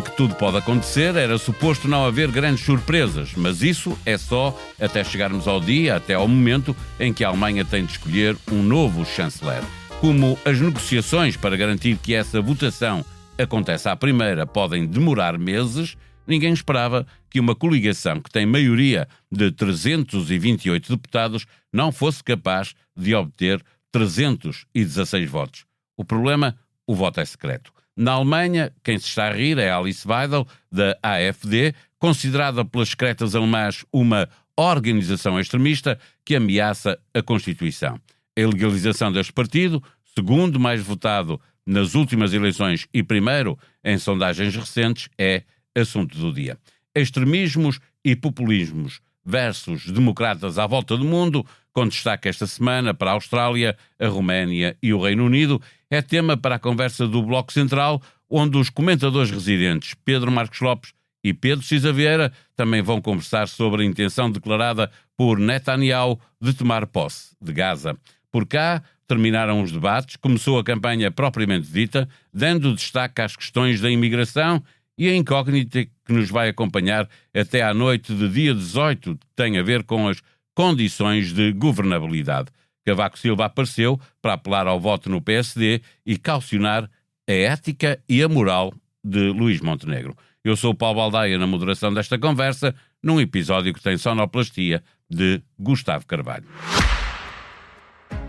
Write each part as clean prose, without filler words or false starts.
em que tudo pode acontecer, era suposto não haver grandes surpresas, mas isso é só até chegarmos ao dia, até ao momento em que a Alemanha tem de escolher um novo chanceler. Como as negociações para garantir que essa votação acontece à primeira podem demorar meses, ninguém esperava que uma coligação que tem maioria de 328 deputados não fosse capaz de obter 316 votos. O problema? O voto é secreto. Na Alemanha, quem se está a rir é Alice Weidel, da AfD, considerada pelas secretas alemãs uma organização extremista que ameaça a Constituição. A ilegalização deste partido, segundo mais votado nas últimas eleições e primeiro em sondagens recentes, é assunto do dia. Extremismos e populismos versus democratas à volta do mundo, com destaque esta semana para a Austrália, a Roménia e o Reino Unido, é tema para a conversa do Bloco Central, onde os comentadores residentes Pedro Marcos Lopes e Pedro Cisa Vieira também vão conversar sobre a intenção declarada por Netanyahu de tomar posse de Gaza. Por cá, terminaram os debates, começou a campanha propriamente dita, dando destaque às questões da imigração e a incógnita que nos vai acompanhar até à noite de dia 18, que tem a ver com as condições de governabilidade. Cavaco Silva apareceu para apelar ao voto no PSD e caucionar a ética e a moral de Luís Montenegro. Eu sou o Paulo Baldaia na moderação desta conversa, num episódio que tem sonoplastia de Gustavo Carvalho.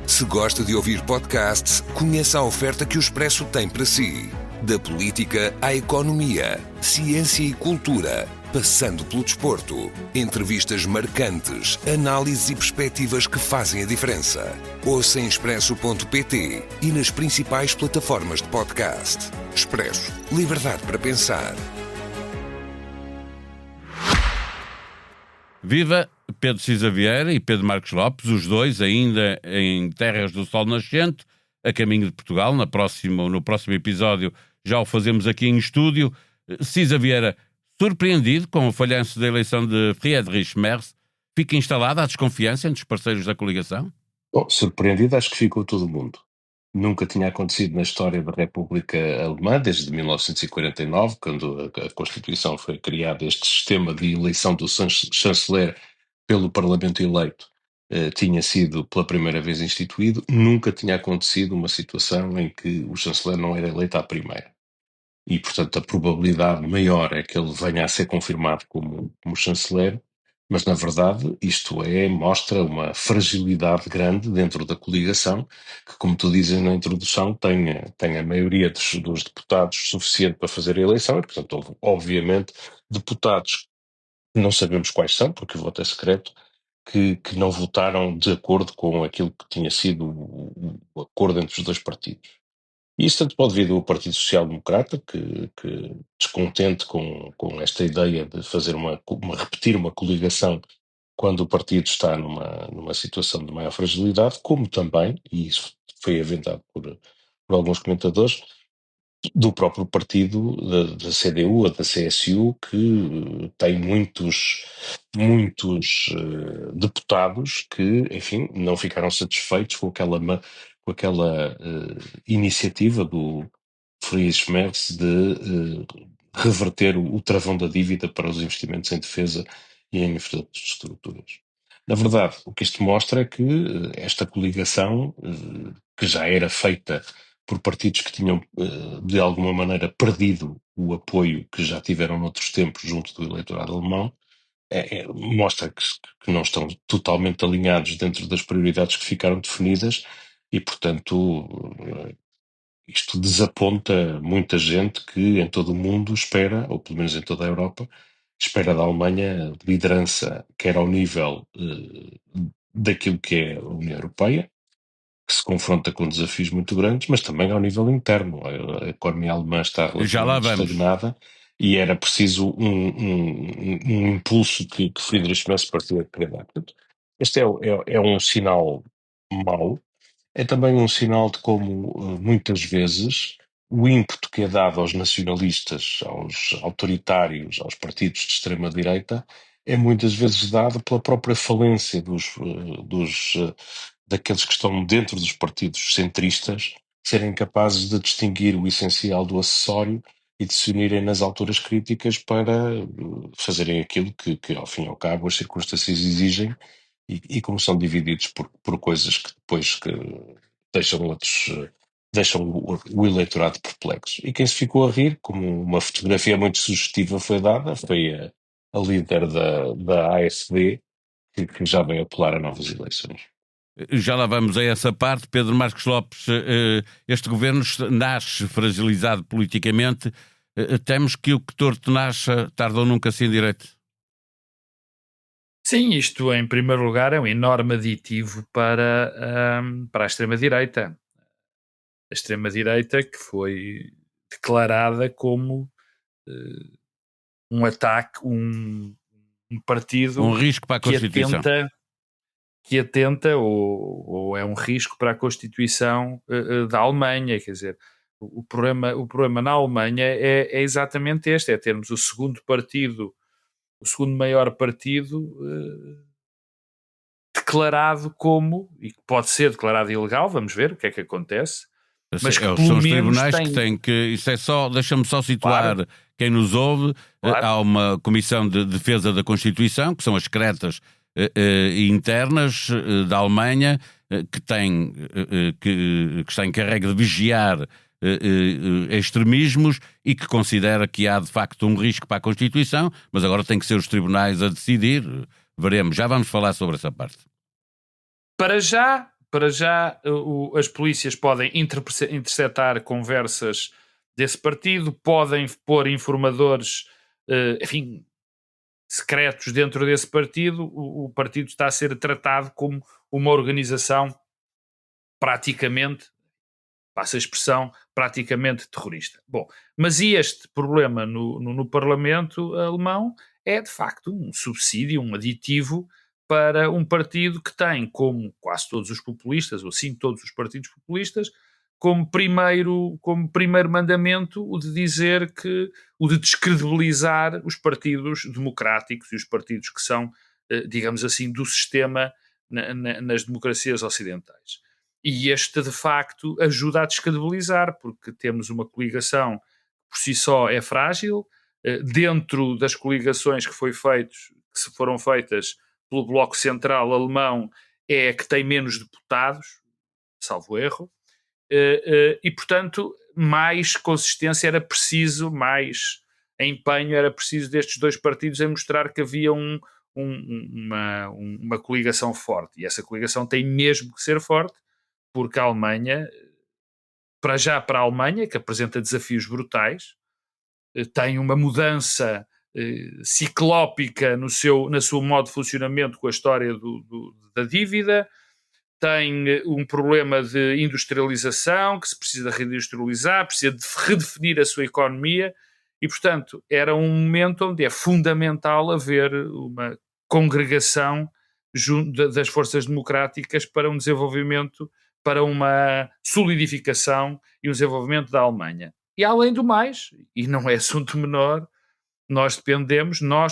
Se gosta de ouvir podcasts, conheça a oferta que o Expresso tem para si. Da política à economia, ciência e cultura, passando pelo desporto. Entrevistas marcantes, análises e perspectivas que fazem a diferença. Ouça em expresso.pt e nas principais plataformas de podcast. Expresso. Liberdade para pensar. Viva Pedro Cisa Vieira e Pedro Marcos Lopes, os dois ainda em terras do sol nascente, a caminho de Portugal. No próximo episódio já o fazemos aqui em estúdio. Cisa Vieira, surpreendido com o falhanço da eleição de Friedrich Merz, fica instalada a desconfiança entre os parceiros da coligação? Bom, surpreendido acho que ficou todo mundo. Nunca tinha acontecido na história da República Alemã, desde 1949, quando a Constituição foi criada, este sistema de eleição do chanceler pelo Parlamento eleito tinha sido pela primeira vez instituído. Nunca tinha acontecido uma situação em que o chanceler não era eleito à primeira. E, portanto, a probabilidade maior é que ele venha a ser confirmado como chanceler, mas, na verdade, mostra uma fragilidade grande dentro da coligação, que, como tu dizes na introdução, tem a maioria dos deputados suficiente para fazer a eleição, e, portanto, houve, obviamente, deputados que não sabemos quais são, porque o voto é secreto, que não votaram de acordo com aquilo que tinha sido o acordo entre os dois partidos. E isso tanto pode vir do Partido Social Democrata, que descontente com esta ideia de fazer repetir uma coligação quando o partido está numa situação de maior fragilidade, como também, e isso foi aventado por alguns comentadores, do próprio partido da CDU ou da CSU, que tem muitos deputados que, enfim, não ficaram satisfeitos com aquela iniciativa do Friedrich Merz de reverter o travão da dívida para os investimentos em defesa e em infraestruturas. Na verdade, o que isto mostra é que esta coligação, que já era feita por partidos que tinham, de alguma maneira, perdido o apoio que já tiveram noutros tempos junto do eleitorado alemão, mostra que não estão totalmente alinhados dentro das prioridades que ficaram definidas e, portanto, isto desaponta muita gente que em todo o mundo espera, ou pelo menos em toda a Europa, espera da Alemanha liderança, quer ao nível daquilo que é a União Europeia, que se confronta com desafios muito grandes, mas também ao nível interno. A economia alemã está relativamente estagnada e era preciso um impulso que Friedrich Merz partiu a querer dar. Portanto, este é um sinal mau. É também um sinal de como, muitas vezes, o ímpeto que é dado aos nacionalistas, aos autoritários, aos partidos de extrema-direita, é muitas vezes dado pela própria falência daqueles que estão dentro dos partidos centristas serem capazes de distinguir o essencial do acessório e de se unirem nas alturas críticas para fazerem aquilo que, ao fim e ao cabo, as circunstâncias exigem, e como são divididos por coisas que depois que deixam outros, deixam o eleitorado perplexo. E quem se ficou a rir, como uma fotografia muito sugestiva foi dada, foi a líder da AfD, que já veio apelar a novas eleições. Já lá vamos a essa parte. Pedro Marcos Lopes, este governo nasce fragilizado politicamente. Temos que o que torto nasça, tarde ou nunca se endireite. Sim, isto em primeiro lugar é um enorme aditivo para a extrema-direita. A extrema-direita que foi declarada como um ataque, um partido Um risco para a Constituição. que atenta ou é um risco para a Constituição da Alemanha. Quer dizer, o problema na Alemanha é exatamente este, é termos o segundo maior partido declarado como, e que pode ser declarado ilegal, vamos ver o que é que acontece. Mas que, são os tribunais que têm que... Isso é só, deixa-me só situar, claro, quem nos ouve. Claro. Há uma comissão de defesa da Constituição, que são as secretas internas da Alemanha, que está encarregue de vigiar extremismos e que considera que há de facto um risco para a Constituição, mas agora tem que ser os tribunais a decidir. Veremos, já vamos falar sobre essa parte. Para já as polícias podem interceptar conversas desse partido, podem pôr informadores, enfim, secretos dentro desse partido. O partido está a ser tratado como uma organização praticamente, passa a expressão, praticamente terrorista. Bom, mas este problema no Parlamento alemão é de facto um subsídio, um aditivo para um partido que tem, como quase todos os populistas, ou sim todos os partidos populistas, como primeiro mandamento o de dizer o de descredibilizar os partidos democráticos e os partidos que são, digamos assim, do sistema nas democracias ocidentais. E este, de facto, ajuda a descredibilizar, porque temos uma coligação que por si só é frágil. Dentro das coligações que foram feitas pelo Bloco Central alemão, é a que tem menos deputados, salvo erro, e, portanto, mais consistência era preciso, mais empenho era preciso destes dois partidos em mostrar que havia uma coligação forte. E essa coligação tem mesmo que ser forte, porque a Alemanha, para a Alemanha, que apresenta desafios brutais, tem uma mudança ciclópica no seu modo de funcionamento com a história da dívida, tem um problema de industrialização, que se precisa reindustrializar, precisa de redefinir a sua economia, e, portanto, era um momento onde é fundamental haver uma congregação das forças democráticas para um desenvolvimento, para uma solidificação e um desenvolvimento da Alemanha. E, além do mais, e não é assunto menor, nós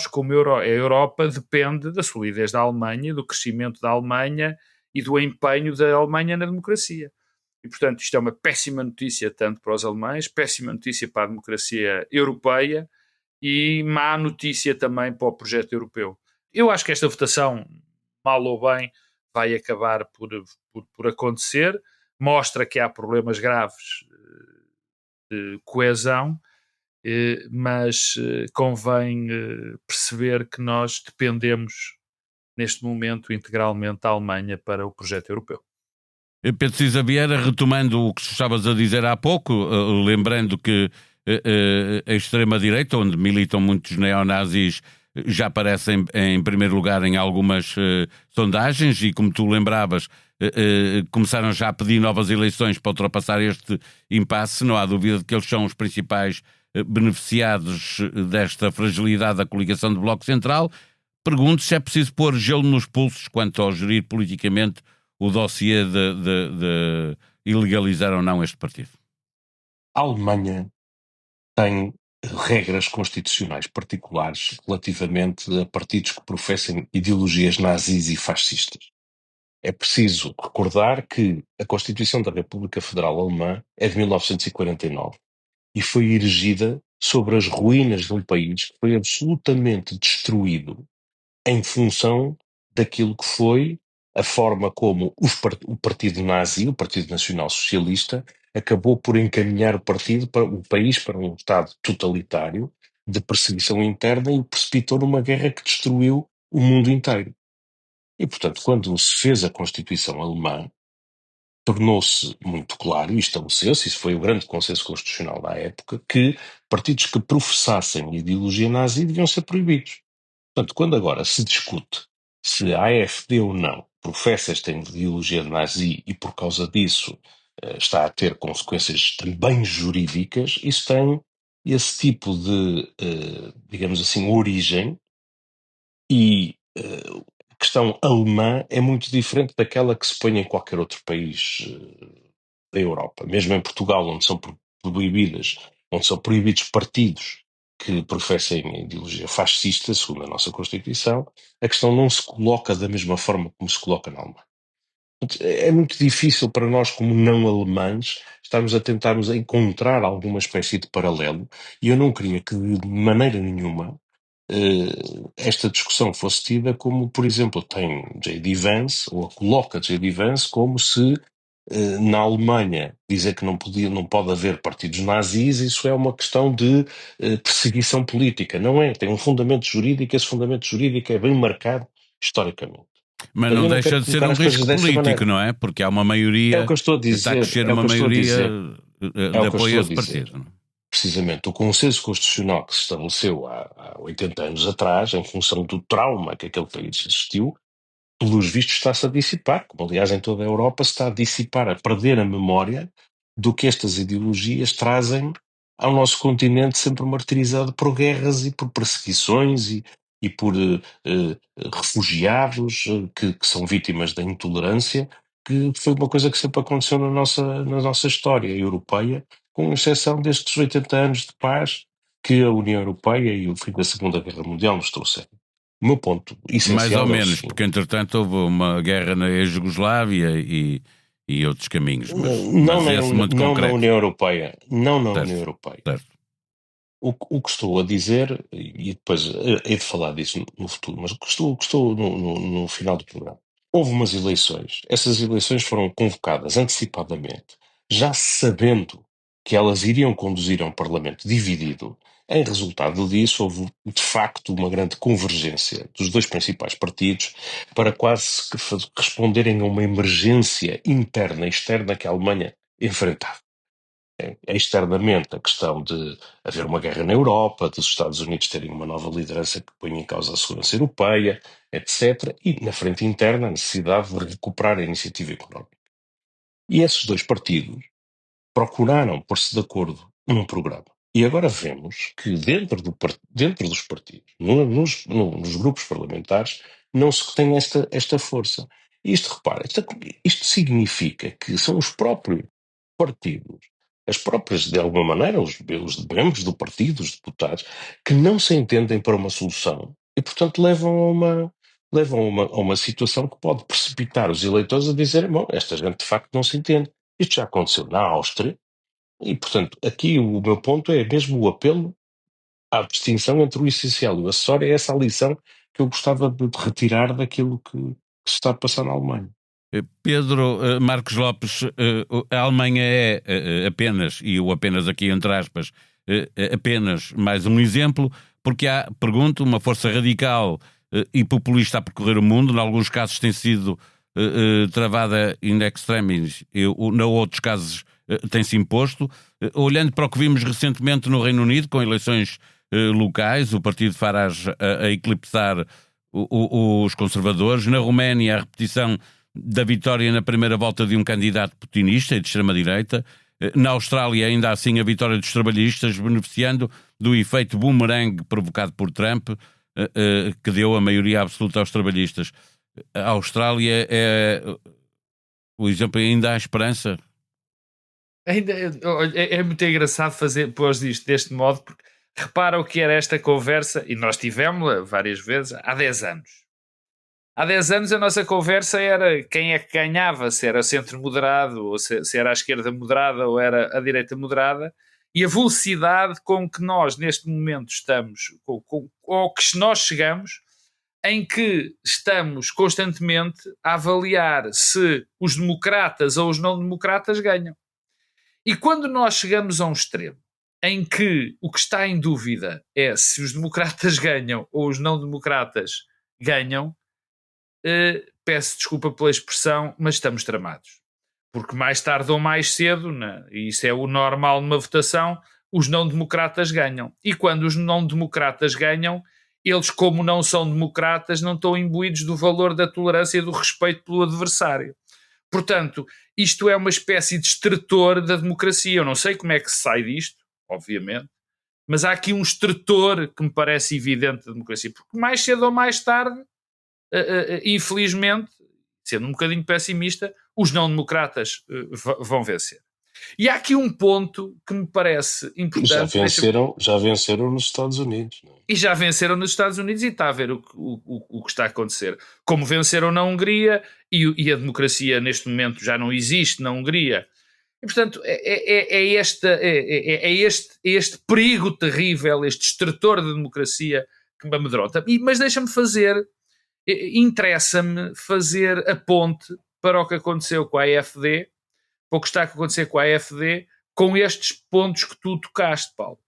como a Europa depende da solidez da Alemanha, do crescimento da Alemanha e do empenho da Alemanha na democracia. E, portanto, isto é uma péssima notícia tanto para os alemães, péssima notícia para a democracia europeia e má notícia também para o projeto europeu. Eu acho que esta votação, mal ou bem, vai acabar por acontecer. Mostra que há problemas graves de coesão, mas convém perceber que nós dependemos neste momento integralmente da Alemanha para o projeto europeu. Pedro Cisa Vieira, retomando o que estavas a dizer há pouco, lembrando que a extrema-direita, onde militam muitos neonazis, já aparece em primeiro lugar em algumas sondagens e, como tu lembravas, começaram já a pedir novas eleições para ultrapassar este impasse. Não há dúvida de que eles são os principais beneficiados desta fragilidade da coligação do Bloco Central. Pergunto se é preciso pôr gelo nos pulsos quanto ao gerir politicamente o dossiê de ilegalizar ou não este partido. A Alemanha tem regras constitucionais particulares relativamente a partidos que professem ideologias nazis e fascistas. É preciso recordar que a Constituição da República Federal Alemã é de 1949 e foi erigida sobre as ruínas de um país que foi absolutamente destruído em função daquilo que foi a forma como o Partido Nazi, o Partido Nacional Socialista, acabou por encaminhar o país para um estado totalitário de perseguição interna e o precipitou numa guerra que destruiu o mundo inteiro. E, portanto, quando se fez a Constituição Alemã, tornou-se muito claro, e estabeleceu-se, isso foi o grande consenso constitucional da época, que partidos que professassem ideologia nazi deviam ser proibidos. Portanto, quando agora se discute se a AfD ou não professa esta ideologia nazi e por causa disso está a ter consequências também jurídicas, isso tem esse tipo de, digamos assim, origem e a questão alemã é muito diferente daquela que se põe em qualquer outro país da Europa. Mesmo em Portugal, onde são proibidos partidos que professem ideologia fascista, segundo a nossa Constituição, a questão não se coloca da mesma forma como se coloca na Alemanha. É muito difícil para nós, como não alemães, estarmos a tentarmos encontrar alguma espécie de paralelo, e eu não queria que, de maneira nenhuma, esta discussão fosse tida como, por exemplo, tem J.D. Vance, ou coloca J.D. Vance como se na Alemanha dizer que não pode haver partidos nazis, isso é uma questão de perseguição política. Não é, tem um fundamento jurídico, esse fundamento jurídico é bem marcado historicamente. Mas Eu não não quero deixa de ser colocar um as coisas risco dessa político, maneira. não é? Porque há uma É o maioria, que eu estou a está a dizer, crescer é o uma que eu estou a maioria dizer, é de o que eu apoio estou a a esse dizer. partido. Não é? Precisamente o consenso constitucional que se estabeleceu há 80 anos atrás, em função do trauma que aquele país assistiu, pelos vistos está-se a dissipar, como aliás em toda a Europa se está a dissipar, a perder a memória do que estas ideologias trazem ao nosso continente sempre martirizado por guerras e por perseguições e por refugiados que são vítimas da intolerância, que foi uma coisa que sempre aconteceu na nossa história europeia, com exceção destes 80 anos de paz que a União Europeia e o fim da Segunda Guerra Mundial nos trouxeram. O meu ponto Mais ou essencial é o menos, porque seguinte. entretanto houve uma guerra na ex-Jugoslávia e outros caminhos, Não mas esse muito não na concreto. União Europeia. Não na União Certo, Europeia. certo. O que estou a dizer, e depois hei de falar disso no futuro, mas o que estou no final do programa. Houve umas eleições. Essas eleições foram convocadas antecipadamente, já sabendo que elas iriam conduzir a um Parlamento dividido. Em resultado disso, houve de facto uma grande convergência dos dois principais partidos para quase que responderem a uma emergência interna e externa que a Alemanha enfrentava. Externamente, a questão de haver uma guerra na Europa, dos Estados Unidos terem uma nova liderança que põe em causa a segurança europeia, etc. E, na frente interna, a necessidade de recuperar a iniciativa económica. E esses dois partidos procuraram pôr-se de acordo num programa. E agora vemos que dentro dos partidos, nos grupos parlamentares, não se tem esta força. Isto, repara, isto significa que são os próprios partidos, as próprias, de alguma maneira, os membros do partido, os deputados, que não se entendem para uma solução e, portanto, levam a uma situação que pode precipitar os eleitores a dizerem, bom, esta gente de facto não se entende. Isto já aconteceu na Áustria e, portanto, aqui o meu ponto é mesmo o apelo à distinção entre o essencial e o acessório, é essa a lição que eu gostava de retirar daquilo que se está a passar na Alemanha. Pedro Marcos Lopes, a Alemanha é apenas, e o apenas aqui entre aspas, apenas mais um exemplo, porque há, pergunto, uma força radical e populista a percorrer o mundo, em alguns casos tem sido travada in extremis, em outros casos tem-se imposto. Olhando para o que vimos recentemente no Reino Unido, com eleições locais, o partido Farage a eclipsar os conservadores, na Roménia a repetição da vitória na primeira volta de um candidato putinista e de extrema-direita, na Austrália ainda assim a vitória dos trabalhistas, beneficiando do efeito boomerang provocado por Trump, que deu a maioria absoluta aos trabalhistas. A Austrália é o exemplo, ainda há esperança. Ainda é muito engraçado pôs isto deste modo, porque repara o que era esta conversa, e nós tivemos-la várias vezes há 10 anos. Há 10 anos a nossa conversa era quem é que ganhava, se era o centro moderado, ou se era a esquerda moderada, ou era a direita moderada, e a velocidade com que nós neste momento estamos, ou que nós chegamos, em que estamos constantemente a avaliar se os democratas ou os não-democratas ganham. E quando nós chegamos a um extremo em que o que está em dúvida é se os democratas ganham ou os não-democratas ganham, peço desculpa pela expressão, mas estamos tramados. Porque mais tarde ou mais cedo, e isso é o normal numa votação, os não-democratas ganham. E quando os não-democratas ganham, eles, como não são democratas, não estão imbuídos do valor da tolerância e do respeito pelo adversário. Portanto, isto é uma espécie de estretor da democracia. Eu não sei como é que se sai disto, obviamente, mas há aqui um estretor que me parece evidente da democracia, porque mais cedo ou mais tarde, infelizmente, sendo um bocadinho pessimista, os não-democratas vão vencer. E há aqui um ponto que me parece importante. Já venceram nos Estados Unidos. Não é? E já venceram nos Estados Unidos, e está a ver o que está a acontecer. Como venceram na Hungria, e a democracia neste momento já não existe na Hungria. E, portanto, é este perigo terrível, este estretor da democracia que me amedronta. Mas deixa-me interessa-me fazer a ponte para o que aconteceu com a AfD, para o que está a acontecer com a AfD, com estes pontos que tu tocaste, Paulo.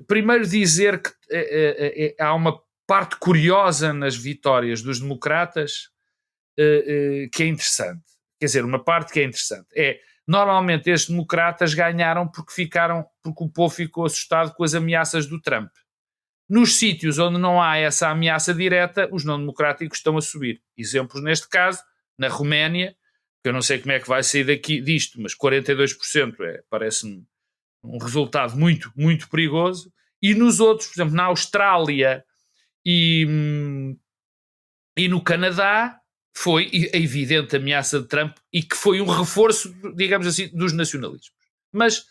Primeiro dizer que há uma parte curiosa nas vitórias dos democratas que é interessante. Quer dizer, uma parte que é interessante. Normalmente estes democratas ganharam porque o povo ficou assustado com as ameaças do Trump. Nos sítios onde não há essa ameaça direta, os não-democráticos estão a subir. Exemplos neste caso, na Roménia, que eu não sei como é que vai sair disto, mas 42% parece-me um resultado muito, muito perigoso. E nos outros, por exemplo, na Austrália e no Canadá, foi a evidente ameaça de Trump e que foi um reforço, digamos assim, dos nacionalismos. Mas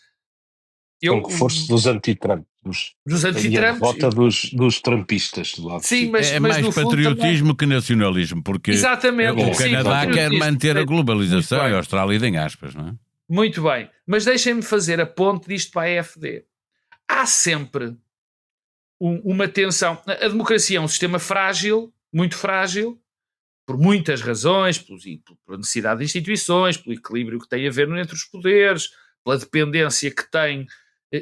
um reforço dos anti-Trump. Dos anti-Trump. E a derrota dos trumpistas do lado. Sim, mas é mais patriotismo também... que nacionalismo, porque exatamente, o Canadá quer manter a globalização e a Austrália em aspas, não é? Muito bem, mas deixem-me fazer a ponte disto para a AfD. Há sempre uma tensão. A democracia é um sistema frágil, muito frágil, por muitas razões, pela necessidade de instituições, pelo equilíbrio que tem a ver entre os poderes, pela dependência que tem,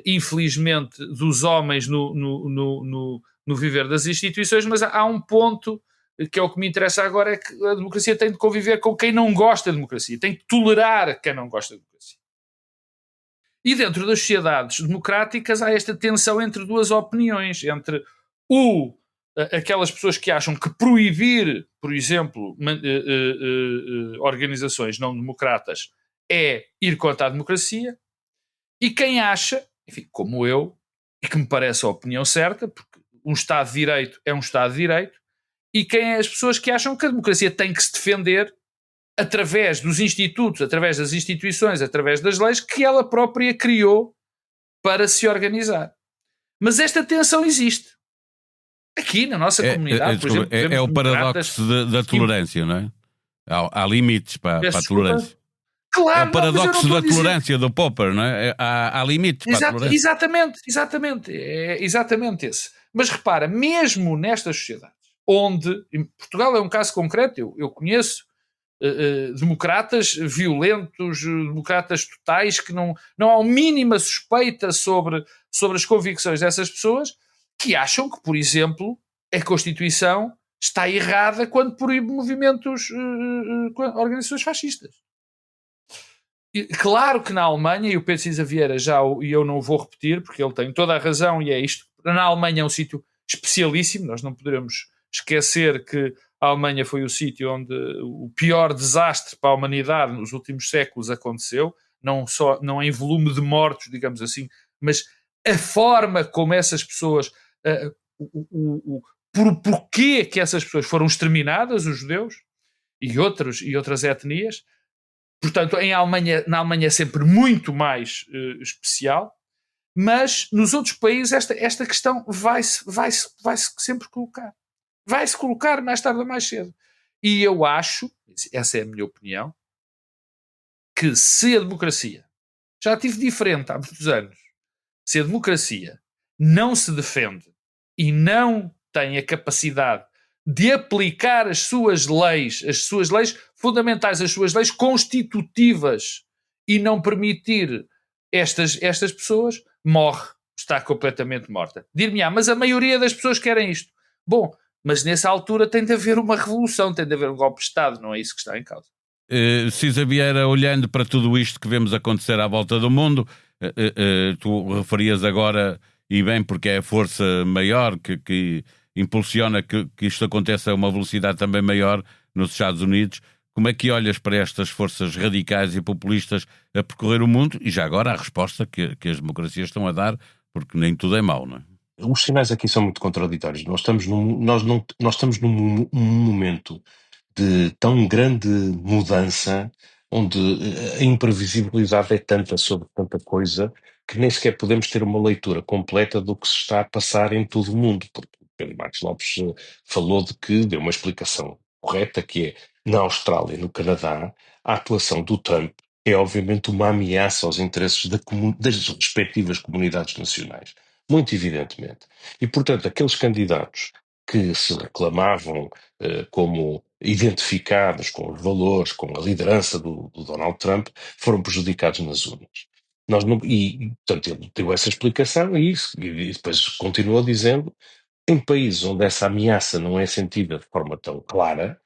infelizmente, dos homens no viver das instituições, mas há um ponto que é o que me interessa agora, é que a democracia tem de conviver com quem não gosta da democracia, tem de tolerar quem não gosta da democracia. E dentro das sociedades democráticas há esta tensão entre duas opiniões, entre aquelas pessoas que acham que proibir, por exemplo, organizações não democratas é ir contra a democracia, e quem acha, enfim, como eu, e que me parece a opinião certa, porque um Estado de Direito é um Estado de Direito, e quem é as pessoas que acham que a democracia tem que se defender através dos institutos, através das instituições, através das leis que ela própria criou para se organizar. Mas esta tensão existe. Aqui na nossa comunidade, por exemplo, é o paradoxo da tolerância, não é? Há limites para a tolerância. Claro, é o paradoxo da tolerância do Popper, não é? Há limites para a tolerância. Exatamente. É exatamente esse. Mas repara, mesmo nestas sociedades, onde, em Portugal é um caso concreto, eu conheço democratas violentos, democratas totais, que não há uma mínima suspeita sobre as convicções dessas pessoas, que acham que, por exemplo, a Constituição está errada quando proíbe movimentos, organizações fascistas. E, claro que na Alemanha, e o Pedro Cisa Vieira e eu não vou repetir, porque ele tem toda a razão, e é isto, na Alemanha é um sítio especialíssimo, nós não poderemos esquecer que a Alemanha foi o sítio onde o pior desastre para a humanidade nos últimos séculos aconteceu, não em volume de mortos, digamos assim, mas a forma como essas pessoas, porquê que essas pessoas foram exterminadas, os judeus e outras etnias. Portanto, na Alemanha é sempre muito mais especial, mas nos outros países esta questão vai-se sempre colocar. Vai-se colocar mais tarde ou mais cedo. E eu acho, essa é a minha opinião, que se a democracia já tive diferente há muitos anos, Se a democracia não se defende e não tem a capacidade de aplicar as suas leis fundamentais, as suas leis constitutivas, e não permitir estas pessoas, morre, está completamente morta. Dir-me, mas a maioria das pessoas querem isto. Bom, mas nessa altura tem de haver uma revolução, tem de haver um golpe de Estado, não é isso que está em causa. Cisa Vieira, olhando para tudo isto que vemos acontecer à volta do mundo, tu referias agora, e bem, porque é a força maior que impulsiona que isto aconteça a uma velocidade também maior nos Estados Unidos. Como é que olhas para estas forças radicais e populistas a percorrer o mundo? E já agora a resposta que as democracias estão a dar, porque nem tudo é mau, não é? Os sinais aqui são muito contraditórios. Nós estamos num momento de tão grande mudança, onde a imprevisibilidade é tanta sobre tanta coisa, que nem sequer podemos ter uma leitura completa do que se está a passar em todo o mundo. Porque Pedro Marcos Lopes falou de que deu uma explicação correta, que é, na Austrália e no Canadá, a atuação do Trump é obviamente uma ameaça aos interesses das respectivas comunidades nacionais. Muito evidentemente. E, portanto, aqueles candidatos que se reclamavam como identificados com os valores, com a liderança do Donald Trump, foram prejudicados nas urnas. Portanto, ele deu essa explicação e depois continuou dizendo, em países onde essa ameaça não é sentida de forma tão clara,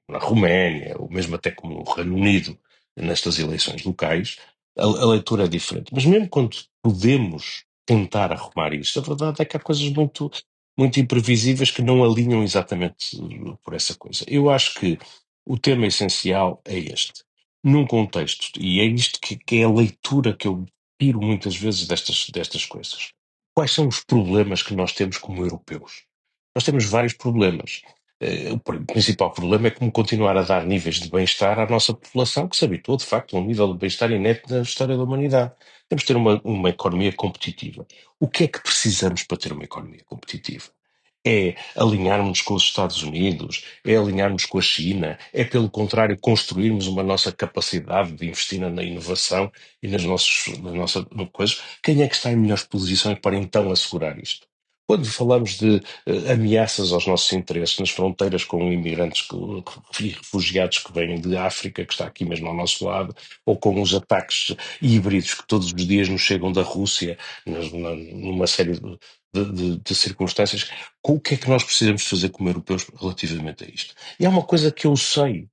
na Roménia, ou mesmo até como no Reino Unido, nestas eleições locais, a leitura é diferente. Mas mesmo quando podemos tentar arrumar isto, a verdade é que há coisas muito, muito imprevisíveis que não alinham exatamente por essa coisa. Eu acho que o tema essencial é este. Num contexto, e é isto que é a leitura que eu tiro muitas vezes destas coisas. Quais são os problemas que nós temos como europeus? Nós temos vários problemas. O principal problema é como continuar a dar níveis de bem-estar à nossa população, que se habituou, de facto, a um nível de bem-estar inédito na história da humanidade. Temos de ter uma economia competitiva. O que é que precisamos para ter uma economia competitiva? É alinharmos com os Estados Unidos, é alinharmos com a China, é, pelo contrário, construirmos uma nossa capacidade de investir na inovação e nas nossas coisas. Quem é que está em melhores posições para então assegurar isto? Quando falamos de ameaças aos nossos interesses nas fronteiras com imigrantes e refugiados que vêm de África, que está aqui mesmo ao nosso lado, ou com os ataques híbridos que todos os dias nos chegam da Rússia, numa série de circunstâncias, o que é que nós precisamos fazer como europeus relativamente a isto? E há uma coisa que eu sei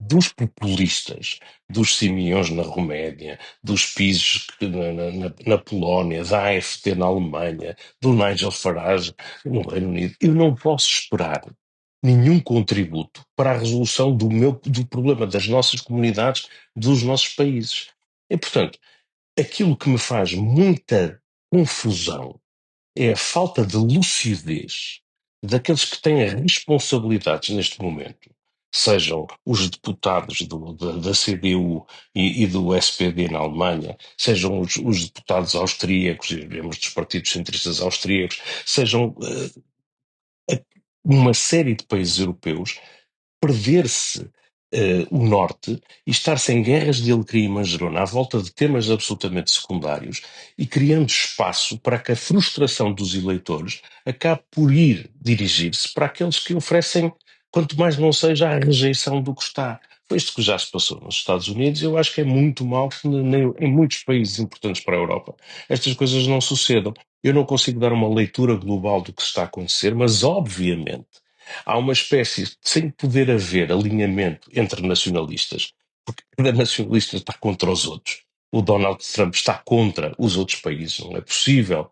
dos populistas, dos Simiões na Roménia, dos PiS na Polónia, da AfD na Alemanha, do Nigel Farage no Reino Unido. Eu não posso esperar nenhum contributo para a resolução do problema das nossas comunidades, dos nossos países. E, portanto, aquilo que me faz muita confusão é a falta de lucidez daqueles que têm responsabilidades neste momento, sejam os deputados da CDU e do SPD na Alemanha, sejam os deputados austríacos, e membros dos partidos centristas austríacos, sejam uma série de países europeus, perder-se o Norte e estar-se em guerras de alecrim e manjerona à volta de temas absolutamente secundários e criando espaço para que a frustração dos eleitores acabe por ir dirigir-se para aqueles que oferecem, quanto mais não seja, a rejeição do que está. Foi isto que já se passou nos Estados Unidos. Eu acho que é muito mau que em muitos países importantes para a Europa estas coisas não sucedam. Eu não consigo dar uma leitura global do que está a acontecer, mas obviamente há uma espécie, sem poder haver alinhamento entre nacionalistas, porque cada nacionalista está contra os outros. O Donald Trump está contra os outros países. Não é possível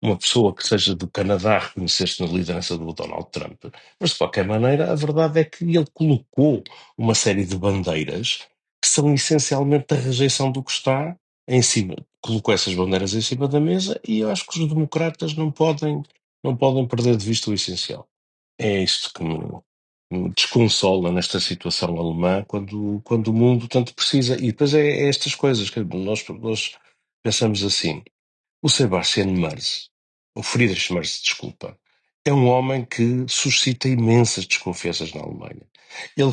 uma pessoa que seja do Canadá reconhecer-se na liderança do Donald Trump. Mas, de qualquer maneira, a verdade é que ele colocou uma série de bandeiras que são essencialmente a rejeição do que está em cima. Colocou essas bandeiras em cima da mesa e eu acho que os democratas não podem perder de vista o essencial. É isto que me desconsola nesta situação alemã quando o mundo tanto precisa. E depois é estas coisas que nós pensamos assim. O Sebastian Merz, o Friedrich Merz, desculpa, é um homem que suscita imensas desconfianças na Alemanha. Ele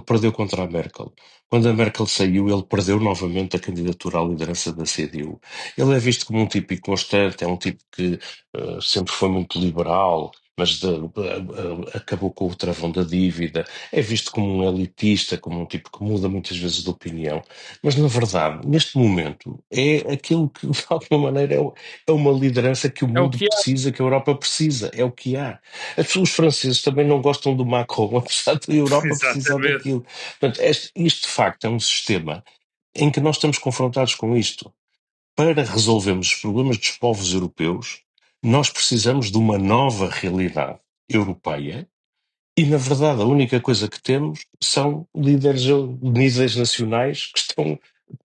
perdeu contra a Merkel. Quando a Merkel saiu, ele perdeu novamente a candidatura à liderança da CDU. Ele é visto como um tipo inconstante, é um tipo que sempre foi muito liberal, mas acabou com o travão da dívida. É visto como um elitista, como um tipo que muda muitas vezes de opinião. Mas, na verdade, neste momento, é aquilo que, de alguma maneira, é uma liderança que o É o mundo que é. precisa, que a Europa precisa. É o que há. Os franceses também não gostam do Macron, apesar da Europa precisar Exatamente. daquilo. Portanto, isto, de facto, é um sistema em que nós estamos confrontados com isto. Para resolvermos os problemas dos povos europeus, nós precisamos de uma nova realidade europeia e, na verdade, a única coisa que temos são líderes nacionais que estão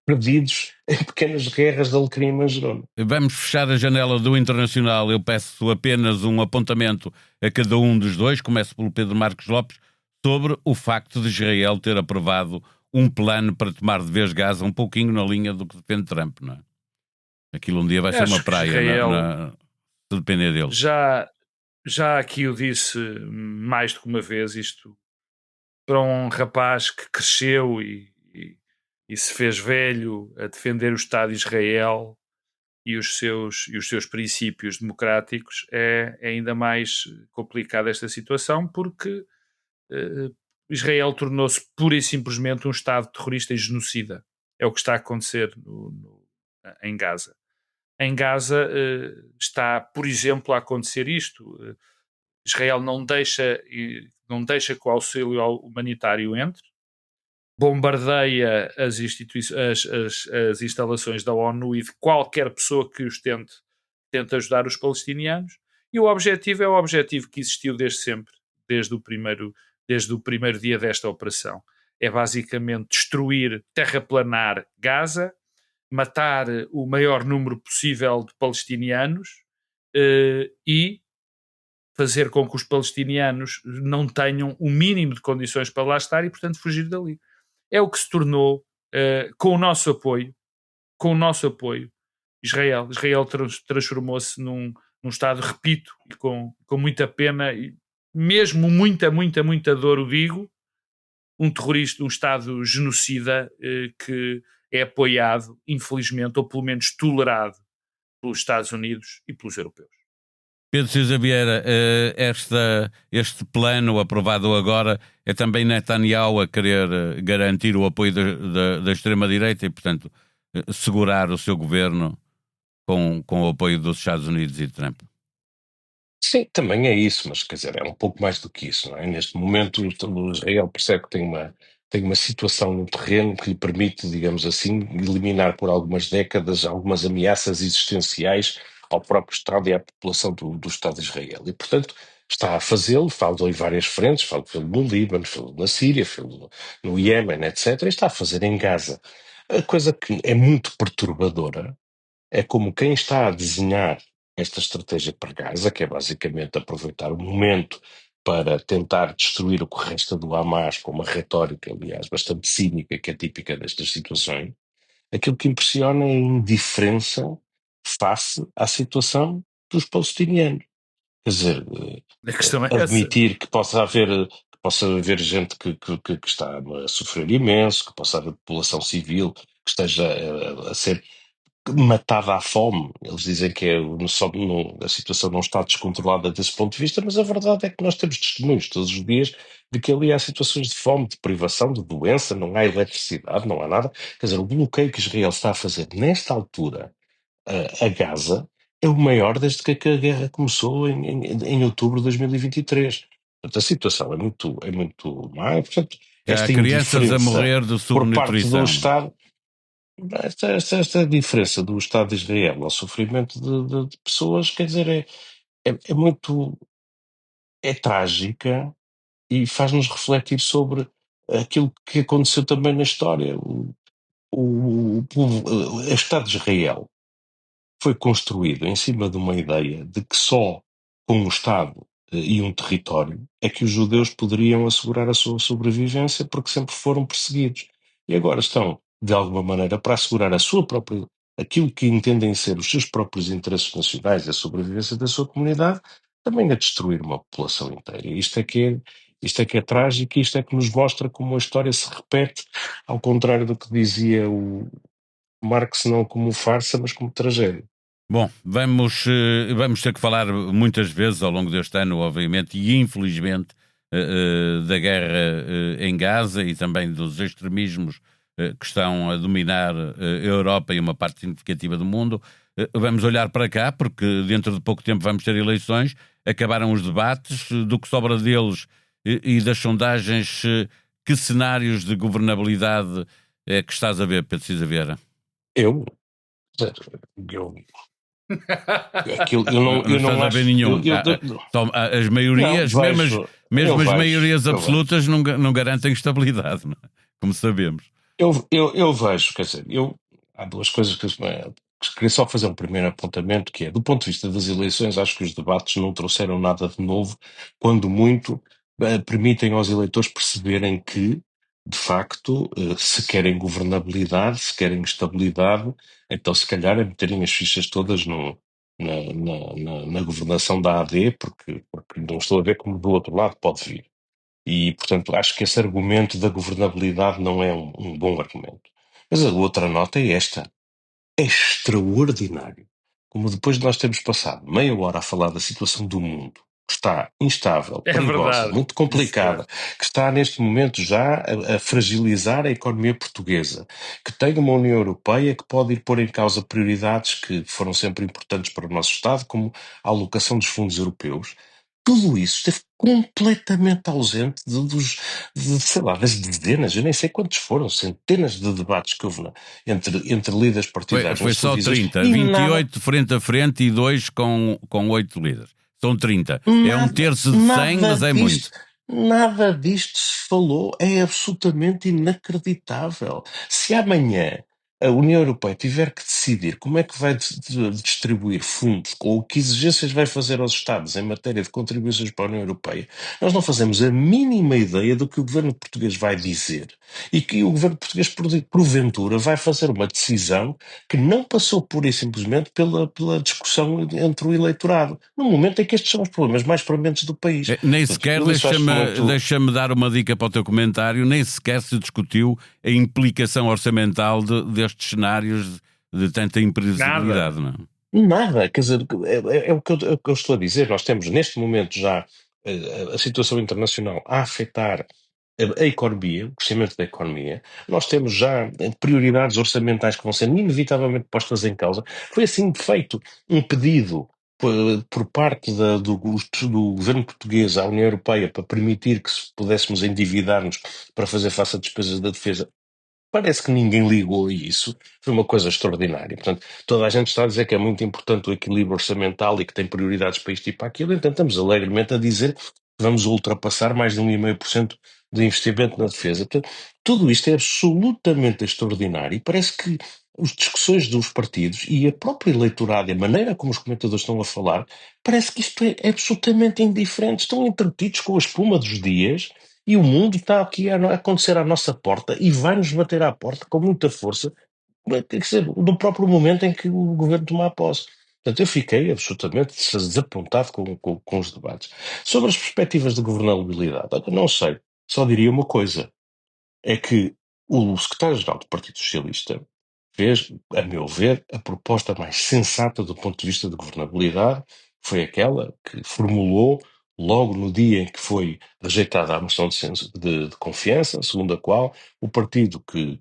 perdidos em pequenas guerras de alecrim e manjerona. Vamos fechar a janela do Internacional. Eu peço apenas um apontamento a cada um dos dois. Começo pelo Pedro Marcos Lopes, sobre o facto de Israel ter aprovado um plano para tomar de vez Gaza, um pouquinho na linha do que defende Trump, não é? Aquilo um dia vai ser uma Acho que praia, Israel, se depender deles. já aqui eu disse mais do que uma vez, isto para um rapaz que cresceu e se fez velho a defender o Estado de Israel e os seus princípios democráticos, é ainda mais complicada esta situação, porque eh, Israel tornou-se pura e simplesmente um Estado terrorista e genocida. É o que está a acontecer em Gaza. Em Gaza está, por exemplo, a acontecer isto. Israel não deixa que o auxílio humanitário entre, bombardeia as instalações da ONU e de qualquer pessoa que os tente ajudar os palestinianos, e o objetivo é o objetivo que existiu desde sempre, desde o primeiro dia desta operação. É basicamente destruir, terraplanar Gaza, matar o maior número possível de palestinianos e fazer com que os palestinianos não tenham o mínimo de condições para lá estar e, portanto, fugir dali. É o que se tornou, com o nosso apoio, Israel. Israel transformou-se num Estado, repito, e com muita pena, e mesmo muita dor, o digo, um terrorista, um Estado genocida que é apoiado, infelizmente, ou pelo menos tolerado pelos Estados Unidos e pelos europeus. Pedro Sousa Vieira, este plano aprovado agora é também Netanyahu a querer garantir o apoio da extrema-direita e, portanto, segurar o seu governo com o apoio dos Estados Unidos e de Trump. Sim, também é isso, mas quer dizer, é um pouco mais do que isso, não é? Neste momento, o Israel percebe que tem uma situação no terreno que lhe permite, digamos assim, eliminar por algumas décadas algumas ameaças existenciais ao próprio Estado e à população do Estado de Israel. E, portanto, está a fazê-lo, falou em várias frentes, falou no Líbano, falou na Síria, falou no Iémen, etc. E está a fazer em Gaza. A coisa que é muito perturbadora é como quem está a desenhar esta estratégia para Gaza, que é basicamente aproveitar o momento para tentar destruir o que resta do Hamas, com uma retórica, aliás, bastante cínica, que é típica destas situações, aquilo que impressiona é a indiferença face à situação dos palestinianos. Quer dizer, A questão é essa. admitir que possa haver gente que está a sofrer imenso, que possa haver população civil que esteja a ser matada à fome. Eles dizem que a situação não está descontrolada desse ponto de vista, mas a verdade é que nós temos testemunhos todos os dias de que ali há situações de fome, de privação, de doença, não há eletricidade, não há nada. Quer dizer, o bloqueio que Israel está a fazer nesta altura a Gaza é o maior desde que a guerra começou em outubro de 2023. Portanto, a situação é muito má. Portanto, Já há esta crianças a indiferença morrer de por parte do subnutrição. Estado. Esta diferença do Estado de Israel ao sofrimento de pessoas, quer dizer, é muito, é trágica e faz-nos refletir sobre aquilo que aconteceu também na história. O Estado de Israel foi construído em cima de uma ideia de que só com um Estado e um território é que os judeus poderiam assegurar a sua sobrevivência, porque sempre foram perseguidos. E agora estão, de alguma maneira, para assegurar a sua própria, aquilo que entendem ser os seus próprios interesses nacionais e a sobrevivência da sua comunidade, também a destruir uma população inteira. Isto é que é trágico, e isto é que nos mostra como a história se repete, ao contrário do que dizia o Marx, não como farsa, mas como tragédia. Bom, vamos ter que falar muitas vezes ao longo deste ano, obviamente, e infelizmente, da guerra em Gaza e também dos extremismos que estão a dominar a Europa e uma parte significativa do mundo. Vamos olhar para cá, porque dentro de pouco tempo vamos ter eleições, acabaram os debates, do que sobra deles e das sondagens, que cenários de governabilidade é que estás a ver, Pedro Cisa Vieira? Eu, eu, eu Não não estás a acho. ver nenhum. Só as maiorias, Não, mesmo as maiorias eu absolutas, não garantem estabilidade, não é? Como sabemos. Eu vejo, quer dizer, há duas coisas que queria só fazer um primeiro apontamento, que é, do ponto de vista das eleições, acho que os debates não trouxeram nada de novo, quando muito permitem aos eleitores perceberem que, de facto, se querem governabilidade, se querem estabilidade, então se calhar é meterem as fichas todas na governação da AD, porque não estou a ver como do outro lado pode vir. E, portanto, acho que esse argumento da governabilidade não é um bom argumento. Mas a outra nota é esta. É extraordinário como, depois de nós termos passado meia hora a falar da situação do mundo, que está instável, É perigosa, verdade. muito complicada, que está neste momento já a fragilizar a economia portuguesa, que tem uma União Europeia que pode ir pôr em causa prioridades que foram sempre importantes para o nosso Estado, como a alocação dos fundos europeus. Tudo isso esteve completamente ausente sei lá, das dezenas, eu nem sei quantos foram, centenas de debates que houve entre líderes partidários Foi nas só televisões, 30, e 28 frente a frente e 2 com 8 líderes. São 30. É um terço de 100, mas é muito. Nada disto se falou, é absolutamente inacreditável. Se amanhã a União Europeia tiver que decidir como é que vai distribuir fundos ou que exigências vai fazer aos Estados em matéria de contribuições para a União Europeia, nós não fazemos a mínima ideia do que o governo português vai dizer, e que o governo português, porventura, vai fazer uma decisão que não passou pura e simplesmente pela discussão entre o eleitorado, no momento em que estes são os problemas mais prementes do país. Nem sequer, deixa-me dar uma dica para o teu comentário, nem sequer se discutiu a implicação orçamental destes cenários de tanta imprevisibilidade, não é? Nada, quer dizer, é o que eu estou a dizer. Nós temos neste momento já a situação internacional a afetar a economia, o crescimento da economia. Nós temos já prioridades orçamentais que vão ser inevitavelmente postas em causa. Foi assim feito um pedido por parte do governo português à União Europeia para permitir que pudéssemos endividar-nos para fazer face a despesas da defesa. Parece que ninguém ligou a isso. Foi uma coisa extraordinária. Portanto, toda a gente está a dizer que é muito importante o equilíbrio orçamental e que tem prioridades para isto e para aquilo. Então, estamos alegremente a dizer que vamos ultrapassar mais de 1,5% de investimento na defesa. Portanto, tudo isto é absolutamente extraordinário, e parece que as discussões dos partidos e a própria eleitorado e a maneira como os comentadores estão a falar, parece que isto é absolutamente indiferente. Estão entretidos com a espuma dos dias. E o mundo está aqui a acontecer à nossa porta e vai-nos bater à porta com muita força, quer dizer, no próprio momento em que o governo tomar posse. Portanto, eu fiquei absolutamente desapontado com os debates. Sobre as perspectivas de governabilidade, eu não sei, só diria uma coisa, é que o secretário-geral do Partido Socialista fez, a meu ver, a proposta mais sensata do ponto de vista de governabilidade, foi aquela que formulou logo no dia em que foi rejeitada a moção de confiança, segundo a qual o partido que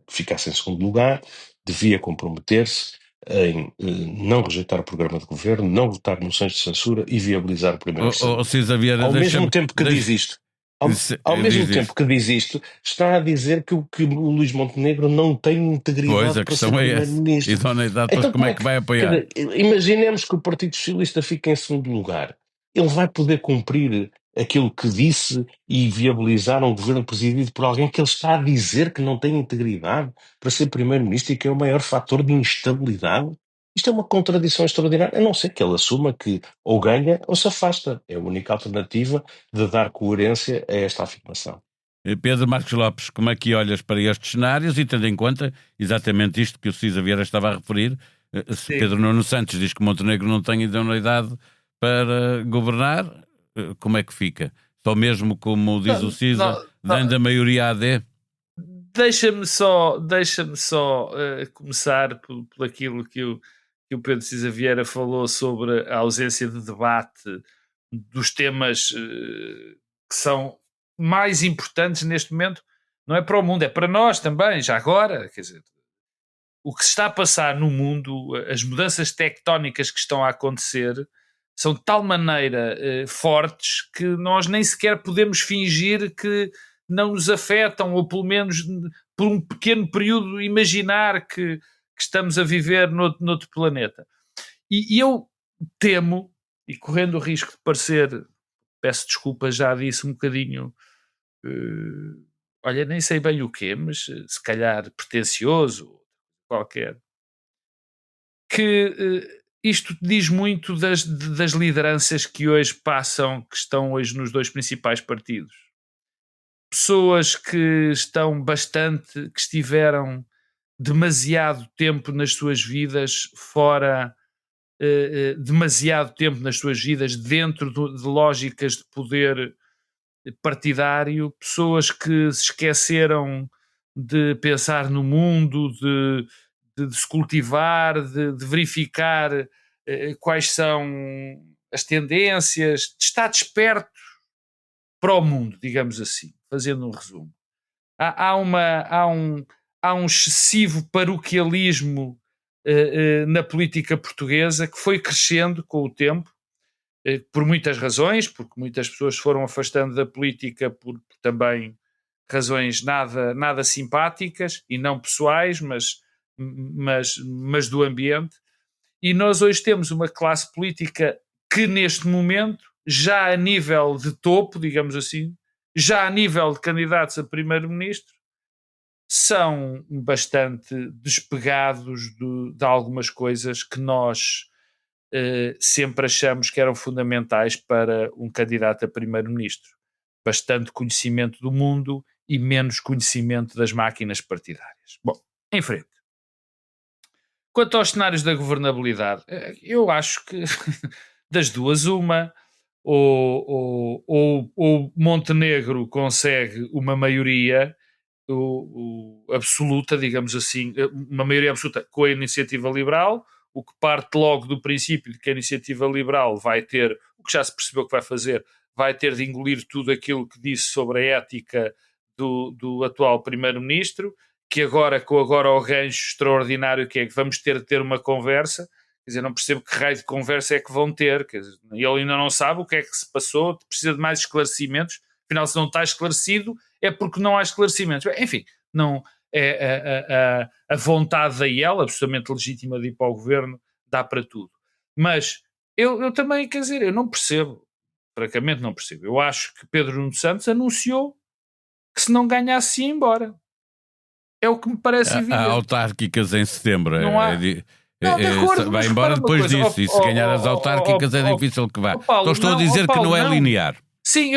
ficasse em segundo lugar devia comprometer-se em não rejeitar o programa de governo, não votar moções de censura e viabilizar o primeiro-ministro. Ao mesmo tempo que diz isto, ao mesmo tempo que diz isto, está a dizer que o Luís Montenegro não tem integridade para ser primeiro-ministro. Idoneidade, então, como é que vai apoiar? Imaginemos que o Partido Socialista fica em segundo lugar. Ele vai poder cumprir aquilo que disse e viabilizar um governo presidido por alguém que ele está a dizer que não tem integridade para ser primeiro-ministro e que é o maior fator de instabilidade? Isto é uma contradição extraordinária, a não ser que ele assuma que ou ganha ou se afasta. É a única alternativa de dar coerência a esta afirmação. Pedro Marcos Lopes, como é que olhas para estes cenários e tendo em conta exatamente isto que o Cisa Vieira estava a referir? Se Pedro Nuno Santos diz que Montenegro não tem idoneidade para governar, como é que fica? Só mesmo, como diz o Cisa, dando a maioria AD? Deixa-me só começar por aquilo que o Pedro Cisa Vieira falou sobre a ausência de debate dos temas que são mais importantes neste momento. Não é para o mundo, é para nós também, já agora. Quer dizer, o que se está a passar no mundo, as mudanças tectónicas que estão a acontecer, são de tal maneira fortes que nós nem sequer podemos fingir que não nos afetam, ou pelo menos por um pequeno período imaginar que estamos a viver noutro planeta. E eu temo, e correndo o risco de parecer, peço desculpa, já disse um bocadinho, olha, nem sei bem o quê, mas se calhar pretencioso, qualquer, que isto diz muito das lideranças que hoje passam, que estão hoje nos dois principais partidos. Pessoas que estiveram demasiado tempo nas suas vidas fora, demasiado tempo nas suas vidas dentro de lógicas de poder partidário, pessoas que se esqueceram de pensar no mundo, de se cultivar, de verificar quais são as tendências, de estar desperto para o mundo, digamos assim, fazendo um resumo. Há um excessivo paroquialismo na política portuguesa que foi crescendo com o tempo, por muitas razões, porque muitas pessoas foram afastando da política por também razões nada simpáticas e não pessoais, mas do ambiente. E nós hoje temos uma classe política que neste momento, já a nível de topo, digamos assim, já a nível de candidatos a primeiro-ministro, são bastante despegados de algumas coisas que nós sempre achamos que eram fundamentais para um candidato a primeiro-ministro. Bastante conhecimento do mundo e menos conhecimento das máquinas partidárias. Bom, em frente. Quanto aos cenários da governabilidade, eu acho que das duas uma, ou Montenegro consegue uma maioria absoluta, digamos assim, uma maioria absoluta com a iniciativa liberal, o que parte logo do princípio de que a iniciativa liberal vai ter, o que já se percebeu que vai fazer, vai ter de engolir tudo aquilo que disse sobre a ética do atual primeiro-ministro, que agora, com o gancho extraordinário que é que vamos ter de ter uma conversa, quer dizer, não percebo que raio de conversa é que vão ter, quer dizer, ele ainda não sabe o que é que se passou, precisa de mais esclarecimentos, afinal se não está esclarecido é porque não há esclarecimentos. Enfim, não a vontade da IEL, absolutamente legítima de ir para o governo, dá para tudo. Mas eu também, quer dizer, eu não percebo, francamente não percebo. Eu acho que Pedro Nuno Santos anunciou que se não ganhasse ia embora. É o que me parece evidente. Há autárquicas em setembro. Não há... Não, de acordo, vai embora depois disso. E se ganhar as autárquicas é difícil que vá. Paulo, estou a dizer que não é linear. Sim,